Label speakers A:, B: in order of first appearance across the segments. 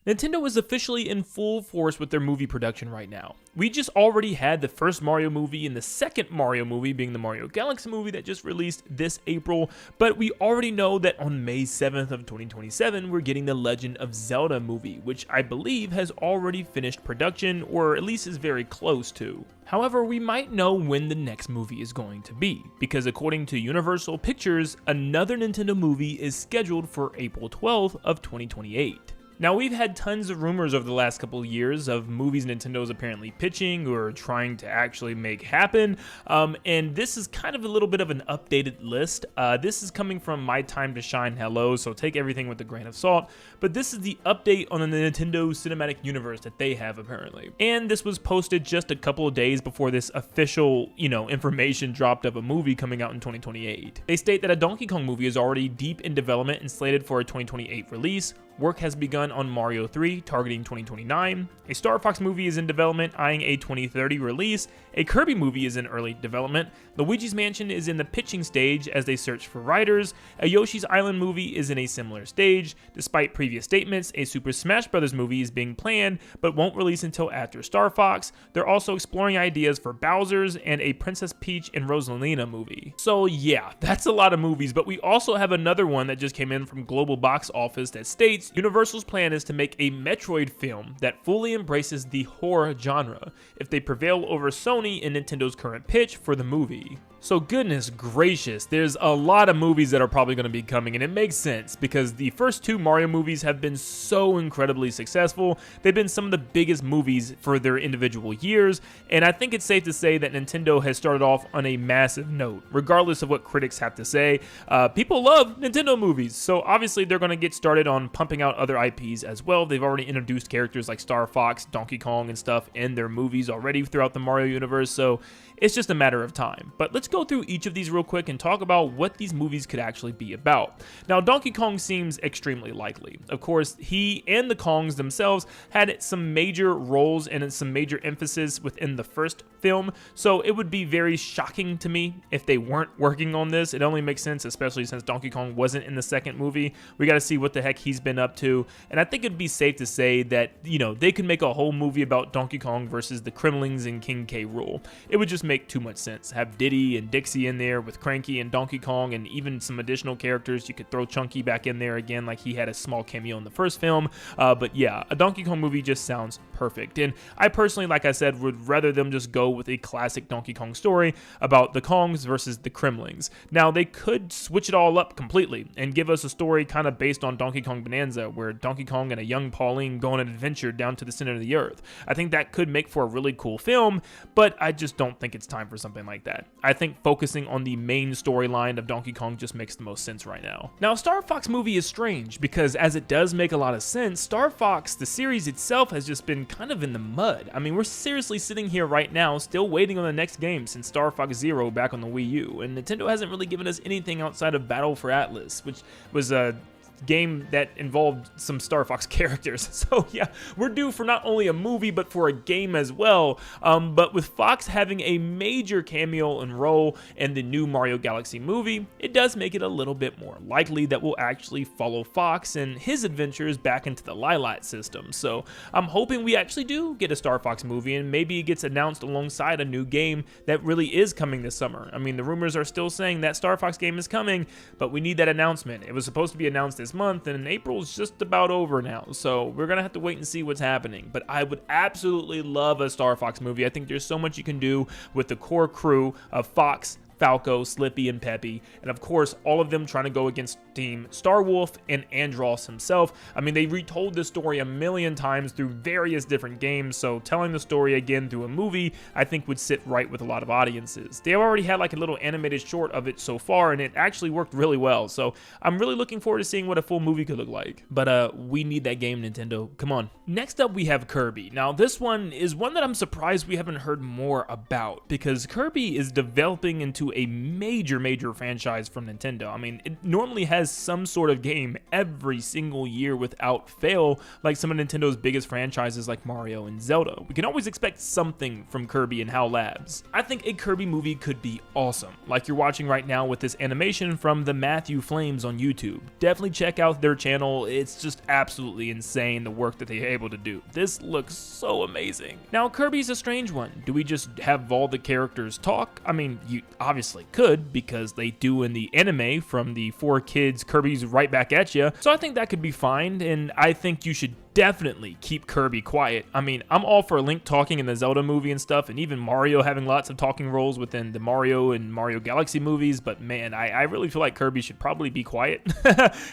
A: Nintendo is officially in full force with their movie production right now. We just already had the first Mario movie and the second Mario movie being the Mario Galaxy movie that just released this April, but we already know that on May 7th of 2027, we're getting the Legend of Zelda movie, which I believe has already finished production, or at least is very close to. However, we might know when the next movie is going to be, because according to Universal Pictures, another Nintendo movie is scheduled for April 12th of 2028. Now, we've had tons of rumors over the last couple of years of movies Nintendo's apparently pitching or trying to actually make happen, and this is kind of a little bit of an updated list. This is coming from My Time to Shine Hello, so take everything with a grain of salt, but this is the update on the Nintendo Cinematic Universe that they have apparently. And this was posted just a couple of days before this official, information dropped of a movie coming out in 2028. They state that a Donkey Kong movie is already deep in development and slated for a 2028 release. Work has begun on Mario 3, targeting 2029. A Star Fox movie is in development, eyeing a 2030 release. A Kirby movie is in early development. Luigi's Mansion is in the pitching stage as they search for writers. A Yoshi's Island movie is in a similar stage. Despite previous statements, a Super Smash Bros. Movie is being planned, but won't release until after Star Fox. They're also exploring ideas for Bowser's and a Princess Peach and Rosalina movie. So yeah, that's a lot of movies, but we also have another one that just came in from Global Box Office that states Universal's plan is to make a Metroid film that fully embraces the horror genre if they prevail over Sony in Nintendo's current pitch for the movie. So goodness gracious, there's a lot of movies that are probably going to be coming, and it makes sense because the first two Mario movies have been so incredibly successful. They've been some of the biggest movies for their individual years, and I think it's safe to say that Nintendo has started off on a massive note. Regardless of what critics have to say, people love Nintendo movies, so obviously they're going to get started on pumping out other IPs as well. They've already introduced characters like Star Fox, Donkey Kong, and stuff in their movies already throughout the Mario universe, so it's just a matter of time. But let's go through each of these real quick and talk about what these movies could actually be about. Now, Donkey Kong seems extremely likely. Of course, he and the Kongs themselves had some major roles and some major emphasis within the first film, so it would be very shocking to me if they weren't working on this. It only makes sense, especially since Donkey Kong wasn't in the second movie. We got to see what the heck he's been up to, and I think it'd be safe to say that, they could make a whole movie about Donkey Kong versus the Kremlings and King K. Rool. It would just make too much sense. Have Diddy and Dixie in there with Cranky and Donkey Kong, and even some additional characters. You could throw Chunky back in there again, like he had a small cameo in the first film. But yeah, a Donkey Kong movie just sounds perfect. And I personally, like I said, would rather them just go with a classic Donkey Kong story about the Kongs versus the Kremlings. Now, they could switch it all up completely and give us a story kind of based on Donkey Kong Bonanza, where Donkey Kong and a young Pauline go on an adventure down to the center of the earth. I think that could make for a really cool film, but I just don't think it's time for something like that. I think focusing on the main storyline of Donkey Kong just makes the most sense right now. Now, Star Fox movie is strange because, as it does make a lot of sense, Star Fox, the series itself, has just been kind of in the mud. I mean, we're seriously sitting here right now still waiting on the next game since Star Fox Zero back on the Wii U, and Nintendo hasn't really given us anything outside of Battle for Atlas, which was a game that involved some Star Fox characters. So yeah, we're due for not only a movie but for a game as well. But with Fox having a major cameo and role in the new Mario Galaxy movie, it does make it a little bit more likely that we'll actually follow Fox and his adventures back into the Lilat system. So I'm hoping we actually do get a Star Fox movie, and maybe it gets announced alongside a new game that really is coming this summer. I mean, the rumors are still saying that Star Fox game is coming, but we need that announcement. It was supposed to be announced this month, and April's just about over now, so we're gonna have to wait and see what's happening. But I would absolutely love a Star Fox movie. I think there's so much you can do with the core crew of Fox, Falco, Slippy, and Peppy, and of course all of them trying to go against Team Starwolf and Andross himself. I mean, they retold this story a million times through various different games, so telling the story again through a movie I think would sit right with a lot of audiences. They already had like a little animated short of it so far, and it actually worked really well, so I'm really looking forward to seeing what a full movie could look like. But we need that game, Nintendo. Come on. Next up, we have Kirby. Now, this one is one that I'm surprised we haven't heard more about, because Kirby is developing into a major franchise from Nintendo. I mean, it normally has some sort of game every single year without fail, like some of Nintendo's biggest franchises like Mario and Zelda. We can always expect something from Kirby and HAL Labs. I think a Kirby movie could be awesome, like you're watching right now with this animation from the Matthew Flames on YouTube. Definitely check out their channel. It's just absolutely insane the work that they're able to do. This looks so amazing. Now, Kirby's a strange one. Do we just have all the characters talk? I mean, you obviously could, because they do in the anime from the 4Kids Kirby's Right Back at Ya. So I think that could be fine, and I think you should definitely keep Kirby quiet. I mean, I'm all for Link talking in the Zelda movie and stuff, and even Mario having lots of talking roles within the Mario and Mario Galaxy movies, but man, I really feel like Kirby should probably be quiet.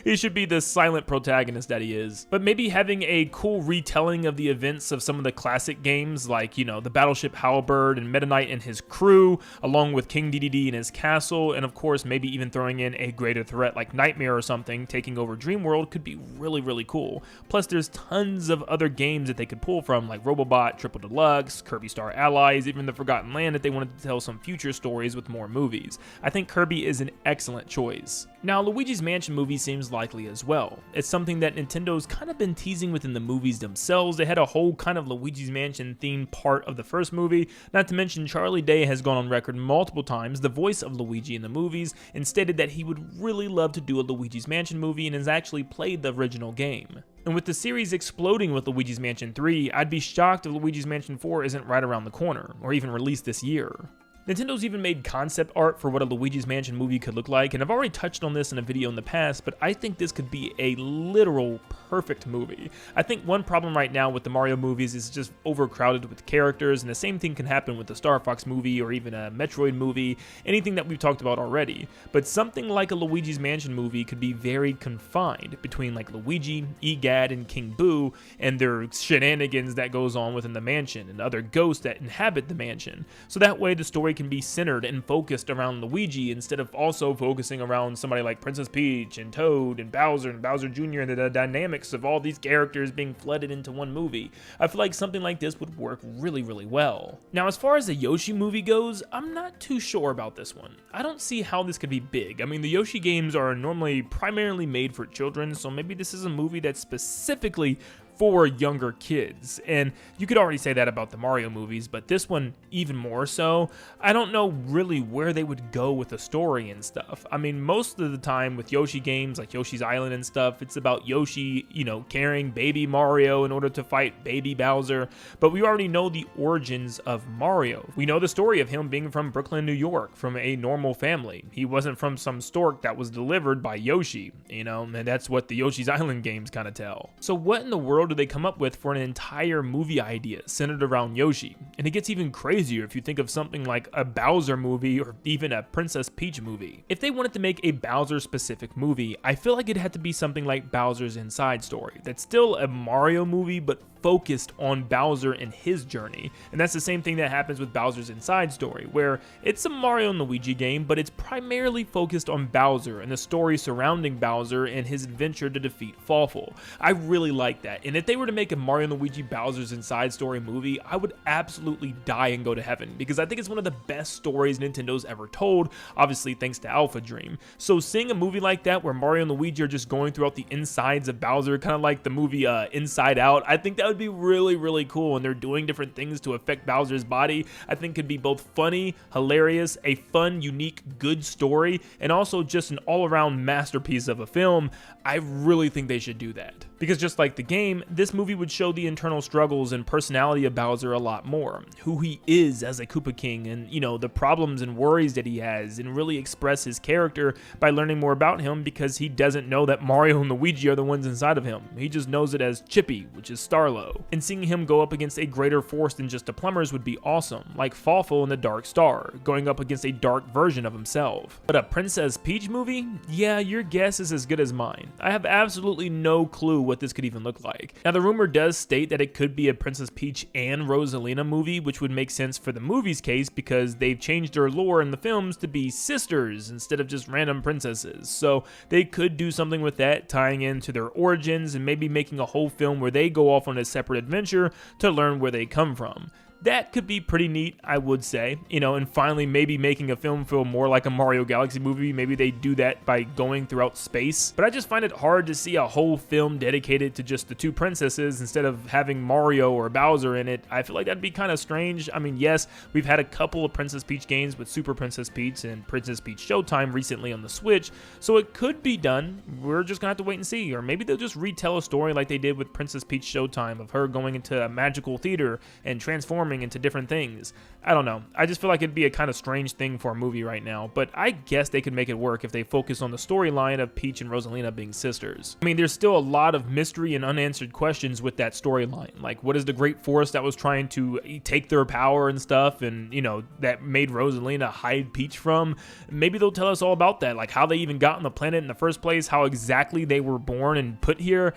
A: He should be the silent protagonist that he is. But maybe having a cool retelling of the events of some of the classic games, like, you know, the Battleship Halberd and Meta Knight and his crew, along with King Dedede and his castle, and of course, maybe even throwing in a greater threat like Nightmare or something taking over Dream World could be really cool. Plus, there's tons of other games that they could pull from, like Robobot, Triple Deluxe, Kirby Star Allies, even the Forgotten Land if they wanted to tell some future stories with more movies. I think Kirby is an excellent choice. Now, Luigi's Mansion movie seems likely as well. It's something that Nintendo's kind of been teasing within the movies themselves. They had a whole kind of Luigi's Mansion themed part of the first movie, not to mention Charlie Day has gone on record multiple times, the voice of Luigi in the movies, and stated that he would really love to do a Luigi's Mansion movie and has actually played the original game. And with the series exploding with Luigi's Mansion 3, I'd be shocked if Luigi's Mansion 4 isn't right around the corner, or even released this year. Nintendo's even made concept art for what a Luigi's Mansion movie could look like, and I've already touched on this in a video in the past, but I think this could be a literal perfect movie. I think one problem right now with the Mario movies is just overcrowded with characters, and the same thing can happen with the Star Fox movie or even a Metroid movie, anything that we've talked about already. But something like a Luigi's Mansion movie could be very confined between like Luigi, Egad, and King Boo, and their shenanigans that goes on within the mansion, and other ghosts that inhabit the mansion. So that way the story can be centered and focused around Luigi instead of also focusing around somebody like Princess Peach and Toad and Bowser Jr. and the dynamics of all these characters being flooded into one movie. I feel like something like this would work really well. Now, as far as the Yoshi movie goes, I'm not too sure about this one. I don't see how this could be big. I mean, the Yoshi games are normally primarily made for children, so maybe this is a movie that's specifically for younger kids, and you could already say that about the Mario movies, but this one even more so. I don't know really where they would go with the story and stuff. I mean, most of the time with Yoshi games like Yoshi's Island and stuff, it's about Yoshi, you know, carrying baby Mario in order to fight baby Bowser, but we already know the origins of Mario. We know the story of him being from Brooklyn, New York, from a normal family. He wasn't from some stork that was delivered by Yoshi, you know, and that's what the Yoshi's Island games kind of tell. So what in the world do they come up with for an entire movie idea centered around Yoshi? And it gets even crazier if you think of something like a Bowser movie or even a Princess Peach movie. If they wanted to make a Bowser specific movie, I feel like it had to be something like Bowser's Inside Story. That's still a Mario movie, but focused on Bowser and his journey. And that's the same thing that happens with Bowser's Inside Story, where it's a Mario and Luigi game, but it's primarily focused on Bowser and the story surrounding Bowser and his adventure to defeat Fawful. I really like that. And if they were to make a Mario and Luigi Bowser's Inside Story movie, I would absolutely die and go to heaven, because I think it's one of the best stories Nintendo's ever told, obviously thanks to Alpha Dream. So seeing a movie like that where Mario and Luigi are just going throughout the insides of Bowser, kind of like the movie Inside Out, I think that would be really cool, and they're doing different things to affect Bowser's body. I think could be both funny, hilarious, a fun, unique, good story, and also just an all-around masterpiece of a film. I really think they should do that. Because just like the game, this movie would show the internal struggles and personality of Bowser a lot more, who he is as a Koopa King, and, you know, the problems and worries that he has, and really express his character by learning more about him, because he doesn't know that Mario and Luigi are the ones inside of him. He just knows it as Chippy, which is Starlo. And seeing him go up against a greater force than just the plumbers would be awesome, like Fawful in the Dark Star, going up against a dark version of himself. But a Princess Peach movie? Yeah, your guess is as good as mine. I have absolutely no clue what this could even look like. Now, the rumor does state that it could be a Princess Peach and Rosalina movie, which would make sense for the movie's case because they've changed their lore in the films to be sisters instead of just random princesses. So they could do something with that, tying into their origins and maybe making a whole film where they go off on a separate adventure to learn where they come from. That could be pretty neat, I would say, you know, and finally maybe making a film feel more like a Mario Galaxy movie. Maybe they do that by going throughout space. But I just find it hard to see a whole film dedicated to just the two princesses instead of having Mario or Bowser in it. I feel like that'd be kind of strange. I mean, yes, we've had a couple of Princess Peach games with Super Princess Peach and Princess Peach Showtime recently on the Switch, so it could be done. We're just gonna have to wait and see. Or maybe they'll just retell a story like they did with Princess Peach Showtime of her going into a magical theater and transforming into different things. I don't know. I just feel like it'd be a kind of strange thing for a movie right now, but I guess they could make it work if they focus on the storyline of Peach and Rosalina being sisters. I mean, there's still a lot of mystery and unanswered questions with that storyline. Like, what is the great force that was trying to take their power and stuff, and, you know, that made Rosalina hide Peach from? Maybe they'll tell us all about that, like how they even got on the planet in the first place, how exactly they were born and put here.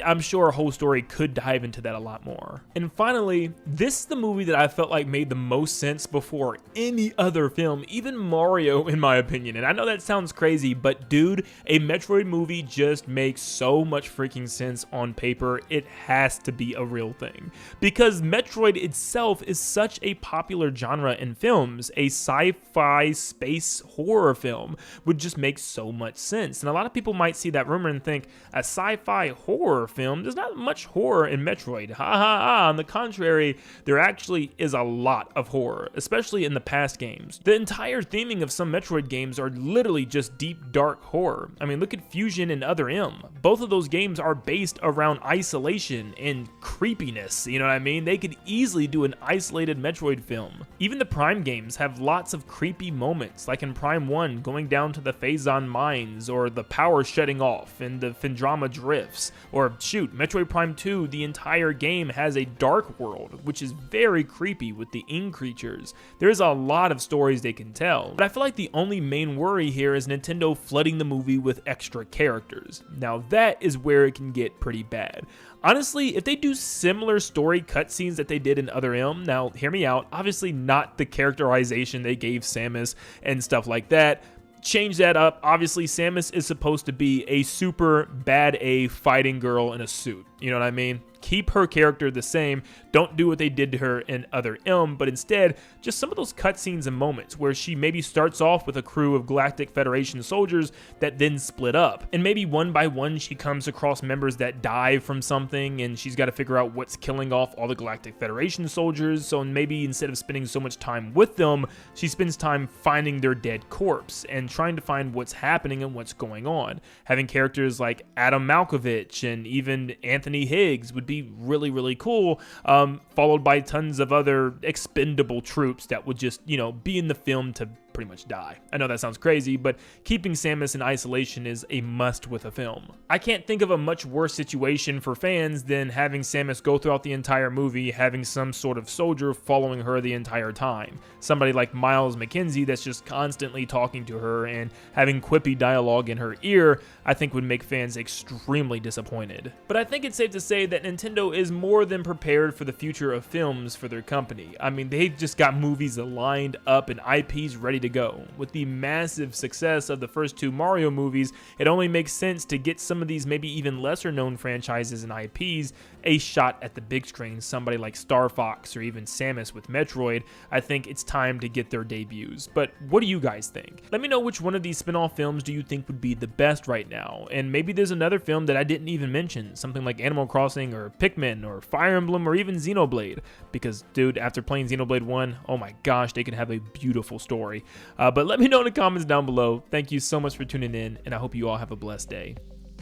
A: I'm sure a whole story could dive into that a lot more. And finally, this is the movie that I felt like made the most sense before any other film, even Mario in my opinion. And I know that sounds crazy, but dude, a Metroid movie just makes so much freaking sense on paper. It has to be a real thing, because Metroid itself is such a popular genre in films. A sci-fi space horror film would just make so much sense. And a lot of people might see that rumor and think, a sci-fi horror film? There's not much horror in Metroid. Ha ha ha. On the contrary, there actually is a lot of horror, especially in the past games. The entire theming of some Metroid games are literally just deep, dark horror. I mean, look at Fusion and Other M. Both of those games are based around isolation and creepiness, you know what I mean? They could easily do an isolated Metroid film. Even the Prime games have lots of creepy moments, like in Prime 1, going down to the Phazon mines, or the power shutting off, and the Phendrama drifts, or shoot, Metroid Prime 2, the entire game has a dark world, which is very creepy with the Ing creatures. There's a lot of stories they can tell, but I feel like the only main worry here is Nintendo flooding the movie with extra characters. Now that is where it can get pretty bad. Honestly, if they do similar story cutscenes that they did in Other M, now hear me out, obviously not the characterization they gave Samus and stuff like that. Change that up. Obviously, Samus is supposed to be a super bad A fighting girl in a suit. You know what I mean? Keep her character the same. Don't do what they did to her in Other M, but instead, just some of those cutscenes and moments where she maybe starts off with a crew of Galactic Federation soldiers that then split up. And maybe one by one, she comes across members that die from something, and she's got to figure out what's killing off all the Galactic Federation soldiers. So maybe instead of spending so much time with them, she spends time finding their dead corpse and trying to find what's happening and what's going on. Having characters like Adam Malkovich and even Anthony Higgs would be really, really cool, followed by tons of other expendable troops that would just, you know, be in the film to pretty much die. I know that sounds crazy, but keeping Samus in isolation is a must with a film. I can't think of a much worse situation for fans than having Samus go throughout the entire movie, having some sort of soldier following her the entire time. Somebody like Miles McKenzie that's just constantly talking to her and having quippy dialogue in her ear, I think would make fans extremely disappointed. But I think it's safe to say that Nintendo is more than prepared for the future of films for their company. I mean, they've just got movies lined up and IPs ready to go. With the massive success of the first two Mario movies, it only makes sense to get some of these maybe even lesser known franchises and IPs a shot at the big screen. Somebody like Star Fox or even Samus with Metroid, I think it's time to get their debuts. But what do you guys think? Let me know which one of these spin-off films do you think would be the best right now, and maybe there's another film that I didn't even mention, something like Animal Crossing or Pikmin or Fire Emblem or even Xenoblade, because dude, after playing Xenoblade 1, oh my gosh, they can have a beautiful story. But let me know in the comments down below. Thank you so much for tuning in, and I hope you all have a blessed day.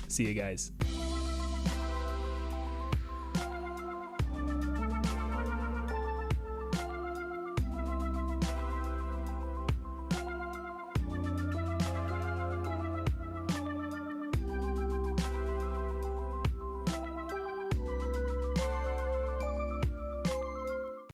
A: See you guys.